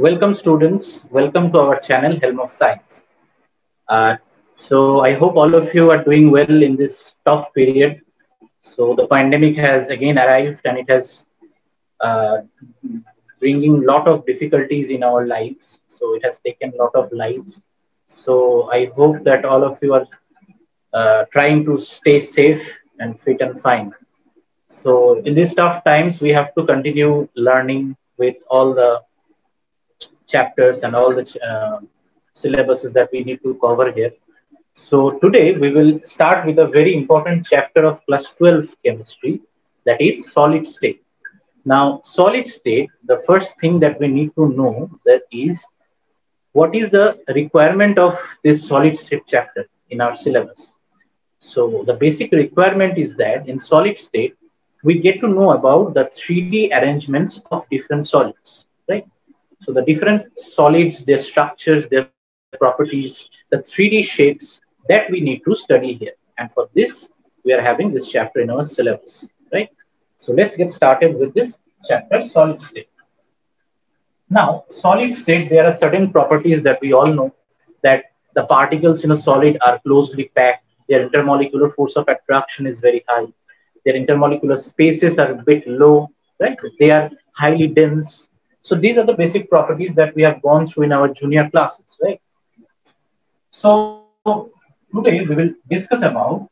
Welcome students, welcome to our channel Helm of Science. So I hope all of you are doing well in this tough period. So the pandemic has again arrived and it has uh, bringing a lot of difficulties in our lives. So it has taken a lot of lives. So I hope that all of you are trying to stay safe and fit and fine. So in these tough times, we have to continue learning with all the chapters and all the syllabuses that we need to cover here. So today we will start with a very important chapter of class 12 chemistry, that is solid state. Now, solid state, the first thing that we need to know that is what is the requirement of this solid state chapter in our syllabus. So the basic requirement is that in solid state, we get to know about the 3D arrangements of different solids, right? So the different solids, their structures, their properties, the 3D shapes that we need to study here. And for this, we are having this chapter in our syllabus, right? So let's get started with this chapter, solid state. Now, solid state, there are certain properties that we all know, that the particles in a solid are closely packed, their intermolecular force of attraction is very high, their intermolecular spaces are a bit low, right? They are highly dense. So these are the basic properties that we have gone through in our junior classes, right? So today we will discuss about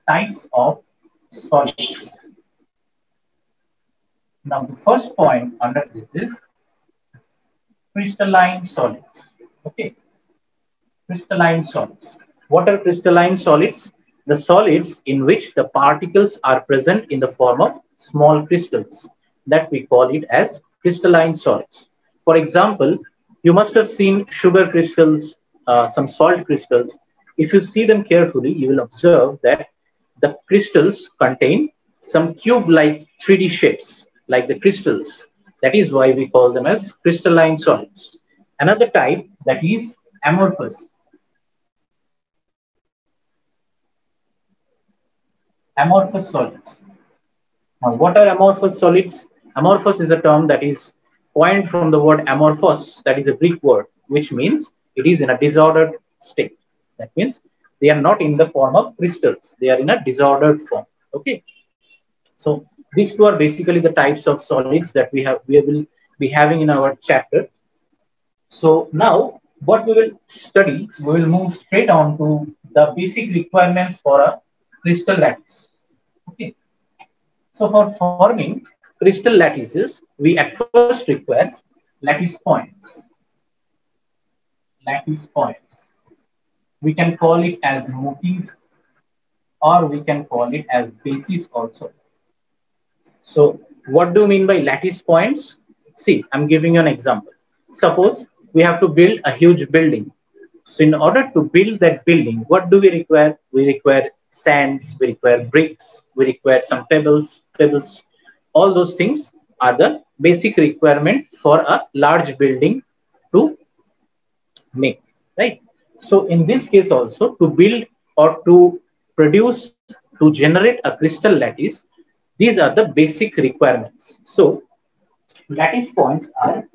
types of solids. Now the first point under this is crystalline solids. Okay, crystalline solids. What are crystalline solids? The solids in which the particles are present in the form of small crystals, that we call it as crystalline solids. For example, you must have seen sugar crystals, some salt crystals. If you see them carefully, you will observe that the crystals contain some cube-like 3D shapes, like the crystals. That is why we call them as crystalline solids. Another type, that is amorphous. Amorphous solids. Now, what are amorphous solids? Amorphous is a term that is coined from the word amorphos, that is a Greek word, which means it is in a disordered state. That means they are not in the form of crystals, they are in a disordered form. Okay. So these two are basically the types of solids that we will be having in our chapter. So now what we will study, we will move straight on to the basic requirements for a crystal lattice. Okay. So for forming crystal lattices, we at first require lattice points. Lattice points. We can call it as motif, or we can call it as basis also. So what do you mean by lattice points? See, I'm giving you an example. Suppose we have to build a huge building. So in order to build that building, what do we require? We require sand, we require bricks, we require some pebbles. All those things are the basic requirement for a large building to make, right? So in this case also, to build or to produce, to generate a crystal lattice, these are the basic requirements. So lattice points are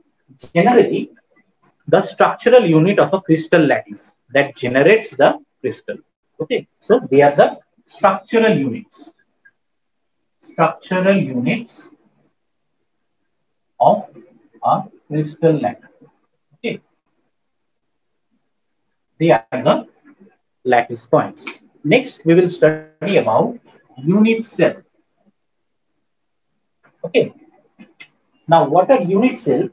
generally the structural unit of a crystal lattice that generates the crystal. Okay, so they are the structural units. Structural units of a crystal lattice. Okay, they are the lattice points. Next, we will study about unit cell. Okay. Now, what are unit cells?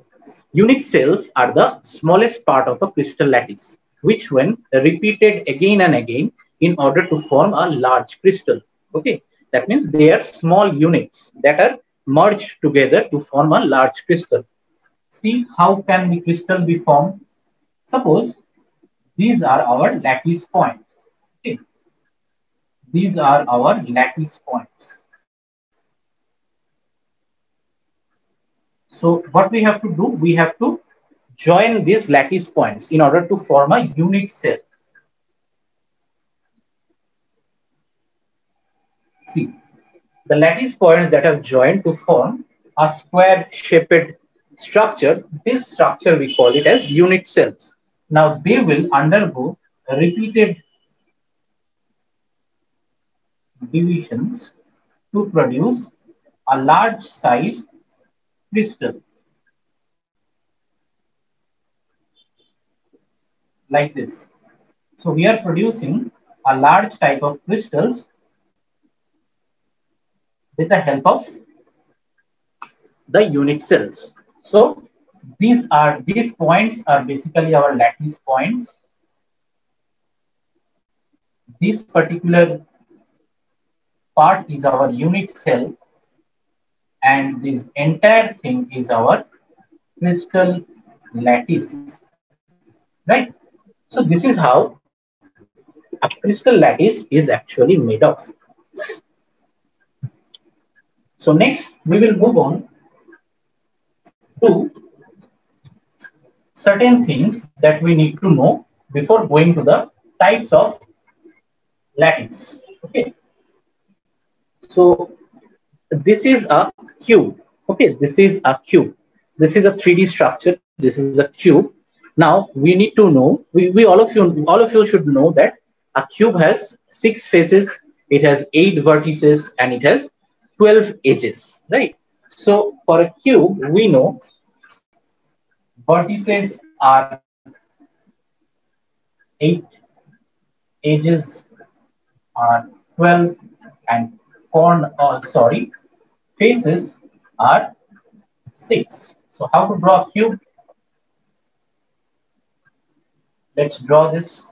Unit cells are the smallest part of a crystal lattice, which when repeated again and again in order to form a large crystal. Okay, that means they are small units that are merged together to form a large crystal. See, how can the crystal be formed? Suppose these are our lattice points. Okay, these are our lattice points. So what we have to do, we have to join these lattice points in order to form a unit cell. See, the lattice points that are joined to form a square shaped structure, this structure we call it as unit cells. Now they will undergo repeated divisions to produce a large size crystal like this. So we are producing a large type of crystals with the help of the unit cells. So these points are basically our lattice points. This particular part is our unit cell, and this entire thing is our crystal lattice, right? So this is how a crystal lattice is actually made of. So next we will move on to certain things that we need to know before going to the types of lattice. Okay. So this is a cube. Okay, this is a cube. This is a 3D structure. This is a cube. Now we need to know. All of you should know that a cube has 6 faces. It has 8 vertices and it has 12 edges. Right. So for a cube, we know vertices are 8, edges are 12, and faces are 6. So how to draw a cube? Let's draw this.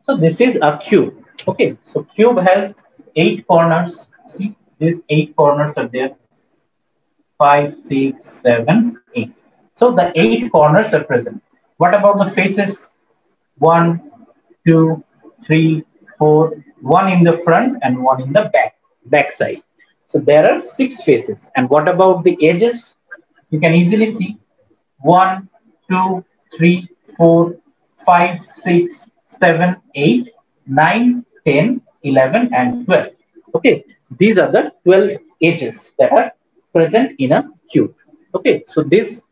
So this is a cube. Okay, so cube has 8 corners. See, these 8 corners are there. 5, 6, 7, 8. So the 8 corners are present. What about the faces? 1, 2, 3, 4, 1 in the front and 1 in the back side. So there are 6 faces. And what about the edges? You can easily see 1, 2, 3, 4, 5, 6, 7, 8, 9, 10, 11, and 12. Okay, these are the 12 edges that are present in a cube. Okay, so these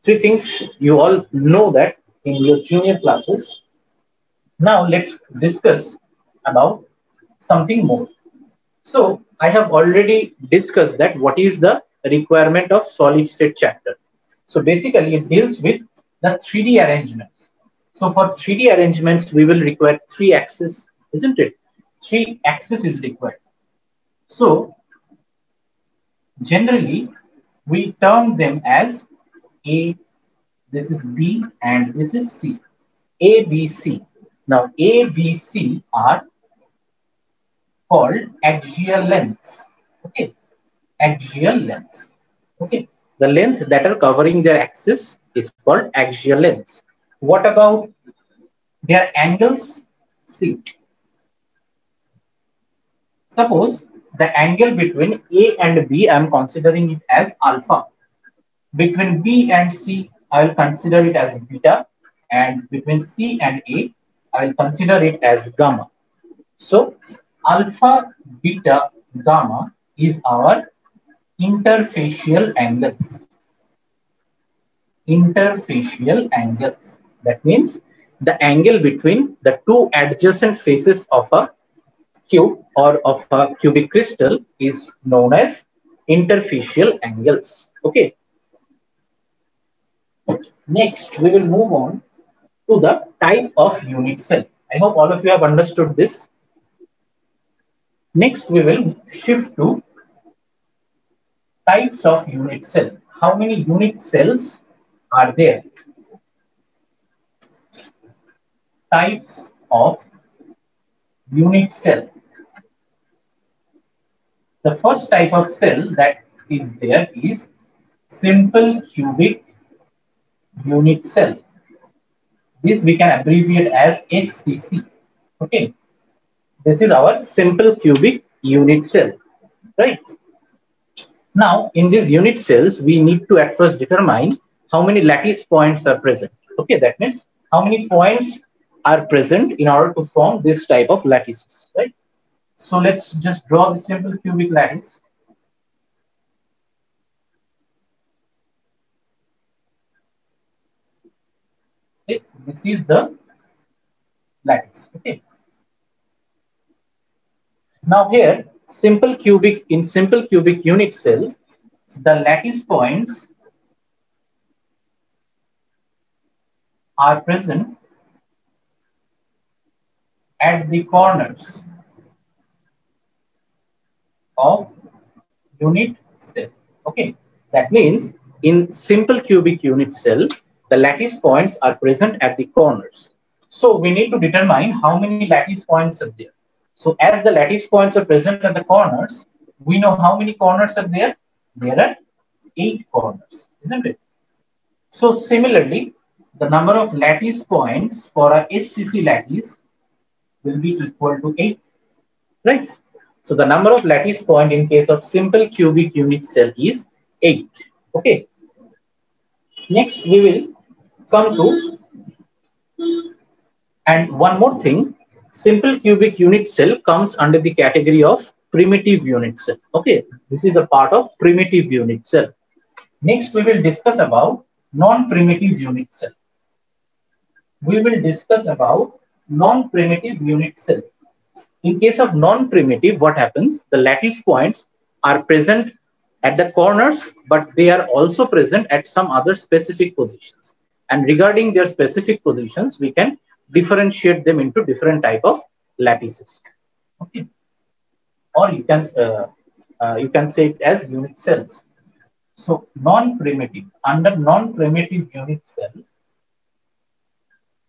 3 things you all know that in your junior classes. Now let's discuss about something more. So I have already discussed that what is the requirement of solid state chapter. So basically it deals with the 3D arrangements. So for 3D arrangements, we will require 3 axes, isn't it? 3 axes is required. So generally we term them as A, this is B, and this is C. A, B, C. Now A, B, C are called axial lengths. Okay, axial lengths. Okay, the lengths that are covering their axis is called axial lengths. What about their angles? See, suppose the angle between A and B, I am considering it as alpha. Between B and C, I will consider it as beta, and between C and A, I will consider it as gamma. So alpha, beta, gamma is our interfacial angles. Interfacial angles. That means the angle between the 2 adjacent faces of a cube or of a cubic crystal is known as interfacial angles. Okay. Next, we will move on to the type of unit cell. I hope all of you have understood this. Next, we will shift to types of unit cell. How many unit cells are there? Types of unit cell. The first type of cell that is there is simple cubic unit cell. This we can abbreviate as SCC. Okay, this is our simple cubic unit cell, right? Now, in these unit cells, we need to at first determine how many lattice points are present. Okay, that means how many points are present in order to form this type of lattices, right? So let's just draw the simple cubic lattice. Okay, this is the lattice. Okay. Now here, simple cubic unit cells, the lattice points are present at the corners of unit cell. Okay, that means in simple cubic unit cell, the lattice points are present at the corners. So we need to determine how many lattice points are there. So as the lattice points are present at the corners, we know how many corners are there. There are 8 corners, isn't it? So similarly, the number of lattice points for a SCC lattice will be equal to 8, right? So the number of lattice point in case of simple cubic unit cell is 8. Okay. Next, we will come to, and one more thing, simple cubic unit cell comes under the category of primitive unit cell. Okay, this is a part of primitive unit cell. Next, we will discuss about non-primitive unit cell. We will discuss about non-primitive unit cell. In case of non-primitive, what happens? The lattice points are present at the corners, but they are also present at some other specific positions. And regarding their specific positions, we can differentiate them into different type of lattices. Okay. Or you can say it as unit cells. So non-primitive, under non-primitive unit cell,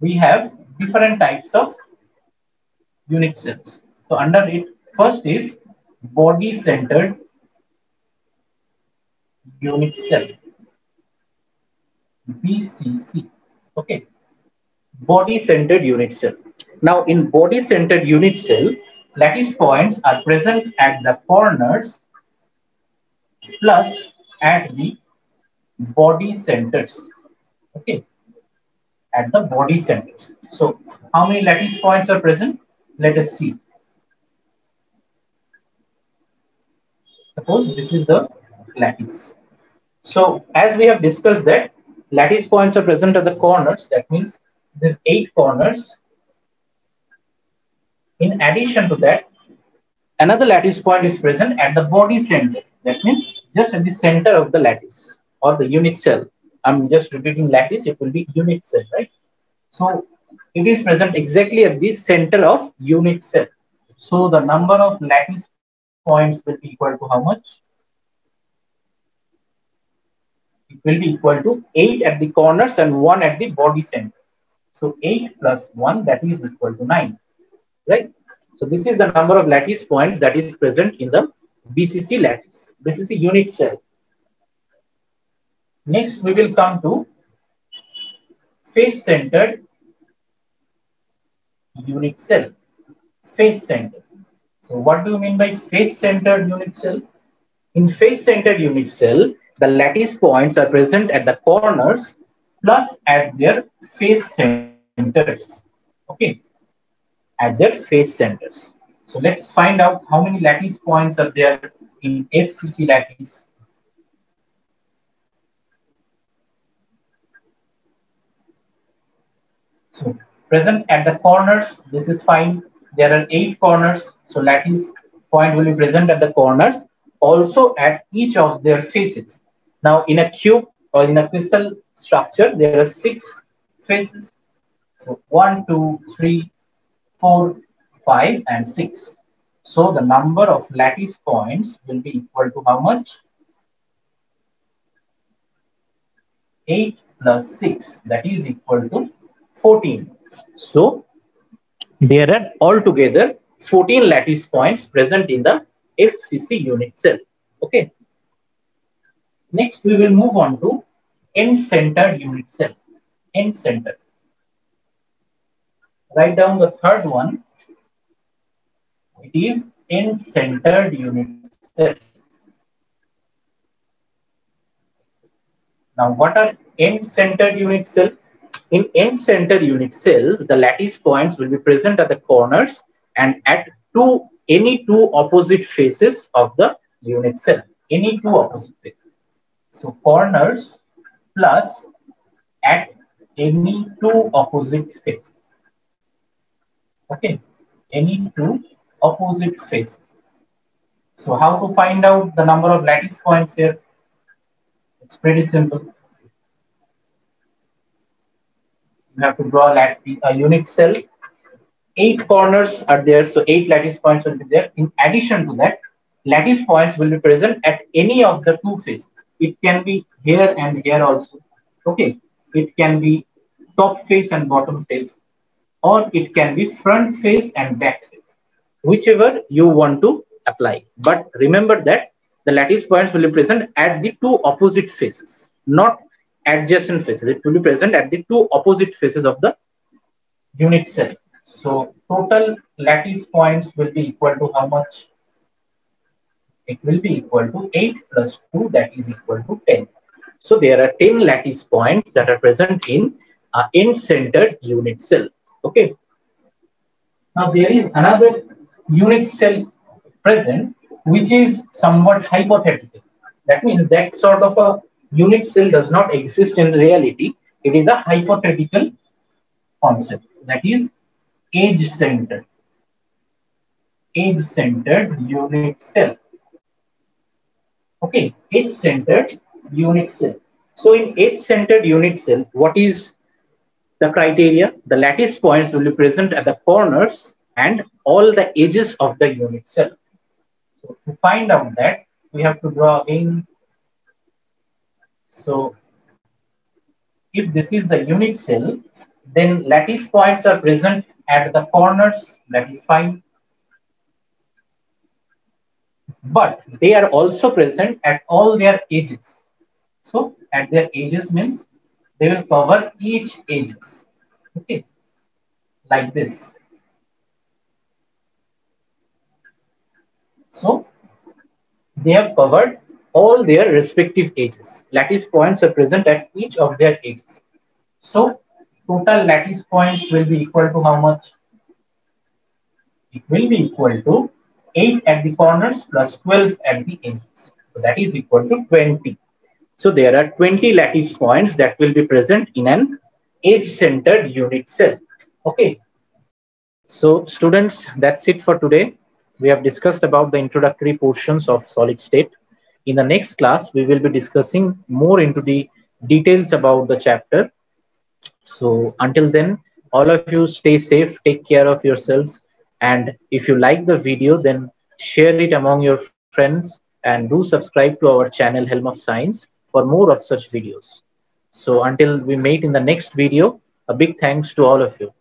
we have different types of unit cells. So under it, first is body-centered unit cell, BCC. Okay, body-centered unit cell. Now in body-centered unit cell, lattice points are present at the corners plus at the body centers. Okay, at the body centers. So how many lattice points are present? Let us see. Suppose this is the lattice. So as we have discussed that lattice points are present at the corners, that means there's 8 corners. In addition to that, another lattice point is present at the body center. That means just at the center of the lattice or the unit cell. I'm just repeating lattice, it will be unit cell, right? So it is present exactly at the center of unit cell. So the number of lattice points will be equal to how much? It will be equal to 8 at the corners and 1 at the body center. So 8 plus 1, that is equal to 9, right? So this is the number of lattice points that is present in the BCC lattice, BCC unit cell. Next, we will come to face-centered unit cell. Face-centered. So what do you mean by face-centered unit cell? In face-centered unit cell, the lattice points are present at the corners plus at their face centers. Okay, at their face centers. So let's find out how many lattice points are there in FCC lattice. So present at the corners, this is fine. There are 8 corners, so lattice point will be present at the corners, also at each of their faces. Now in a cube or in a crystal structure, there are 6 faces. So 1, 2, 3, 4, 5, and 6. So the number of lattice points will be equal to how much? 8 plus 6, that is equal to 14. So there are altogether 14 lattice points present in the FCC unit cell. Okay. Next, we will move on to end-centered unit cell. End-centered. Write down the third one. It is end-centered unit cell. Now, what are end-centered unit cell? In end-centered unit cells, the lattice points will be present at the corners and at 2 any two opposite faces of the unit cell. Any two opposite faces. So corners plus at any two opposite faces. Okay, any two opposite faces. So how to find out the number of lattice points here? It's pretty simple. You have to draw a unit cell. 8 corners are there, so 8 lattice points will be there. In addition to that, lattice points will be present at any of the two faces. It can be here and here also. Okay, it can be top face and bottom face, or it can be front face and back face, whichever you want to apply. But remember that the lattice points will be present at the two opposite faces, not adjacent faces. It will be present at the two opposite faces of the unit cell. So total lattice points will be equal to how much? It will be equal to 8 plus 2, that is equal to 10. So there are 10 lattice points that are present in end-centered unit cell. Okay. Now there is another unit cell present which is somewhat hypothetical. That means that sort of a unit cell does not exist in reality. It is a hypothetical concept. That is edge-centered. Edge-centered unit cell. Okay, edge-centered unit cell. So in edge-centered unit cell, what is the criteria? The lattice points will be present at the corners and all the edges of the unit cell. So to find out that, we have to draw in. So if this is the unit cell, then lattice points are present at the corners, that is fine. But they are also present at all their edges. So at their edges means they will cover each edges. Okay, like this. So they have covered all their respective edges. Lattice points are present at each of their edges. So total lattice points will be equal to how much? It will be equal to 8 at the corners plus 12 at the edges. So that is equal to 20. So there are 20 lattice points that will be present in an edge-centered unit cell. Okay. So students, that's it for today. We have discussed about the introductory portions of solid state. In the next class, we will be discussing more into the details about the chapter. So until then, all of you stay safe, take care of yourselves. And if you like the video, then share it among your friends and do subscribe to our channel Helm of Science for more of such videos. So until we meet in the next video, a big thanks to all of you.